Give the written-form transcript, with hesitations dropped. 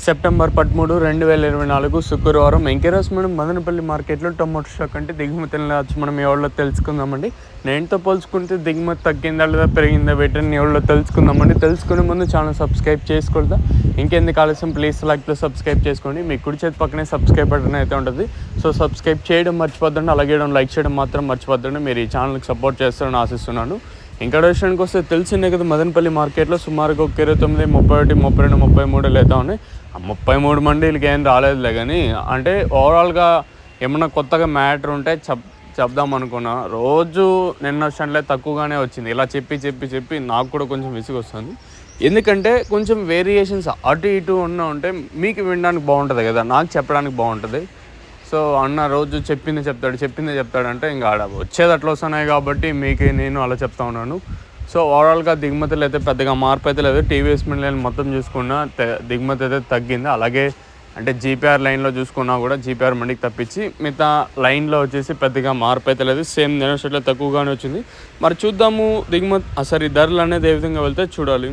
September 13, 2024 శుక్రవారం ఎంకేరాస్ మనం మదనపల్లి మార్కెట్లో టొమాటో స్టాక్ అంటే దిగుమతి వచ్చి మనం ఎవరిలో తెలుసుకుందామండి. నేనుతో పోల్చుకుంటే దిగుమతి తగ్గిందా లేదా పెరిగిందా వీటిని ఎవరిలో తెలుసుకుందామండి. తెలుసుకునే ముందు ఛానల్ సబ్స్క్రైబ్ చేసుకోవద్దా, ఇంకెందుకు ఆలస్యం ప్లీజ్ లైక్తో సబ్స్క్రైబ్ చేసుకోండి. మీ కుడి చేతి పక్కనే సబ్స్క్రైబ్ బటన్ అయితే ఉంటుంది. సో సబ్స్క్రైబ్ చేయడం మర్చిపోద్దండి, అలాగే లైక్ చేయడం మాత్రం మర్చిపోద్దండి. మీరు ఈ ఛానల్కి సపోర్ట్ చేస్తారని ఆశిస్తున్నాను. ఇంకా విషయానికి వస్తే తెలిసిందే కదా, మదనపల్లి మార్కెట్లో సుమారుగా 29, 31, 32, 33 లేదా ఉన్నాయి. 33 మండీలకి ఏం రాలేదులే, కానీ అంటే ఓవరాల్గా ఏమన్నా కొత్తగా మ్యాటర్ ఉంటే చెప్దాం అనుకున్నా. రోజు నిన్న విషయంలో తక్కువగానే వచ్చింది. ఇలా చెప్పి నాకు కూడా కొంచెం విసుగు వస్తుంది. ఎందుకంటే కొంచెం వేరియేషన్స్ అటు ఇటు ఉంటే మీకు వినడానికి బాగుంటుంది కదా, నాకు చెప్పడానికి బాగుంటుంది. సో అన్న రోజు చెప్పిందే చెప్తాడంటే ఇంకా ఆడ వచ్చేది అట్లా వస్తున్నాయి కాబట్టి మీకు నేను అలా చెప్తా ఉన్నాను. సో ఓవరాల్గా దిగుమతులు అయితే పెద్దగా మార్పు అయితే లేదు. టీవీఎస్ మిల్ మొత్తం చూసుకున్నా దిగుమతి అయితే తగ్గింది. అలాగే అంటే జీపీఆర్ లైన్లో చూసుకున్నా కూడా జీపీఆర్ మండికి తప్పించి మిగతా లైన్లో వచ్చేసి పెద్దగా మార్పు అయితే లేదు. సేమ్ దినోషట్లో తక్కువగానే వచ్చింది. మరి చూద్దాము దిగుమతి ధరలు అనేది ఏ విధంగా వెళ్తే చూడాలి.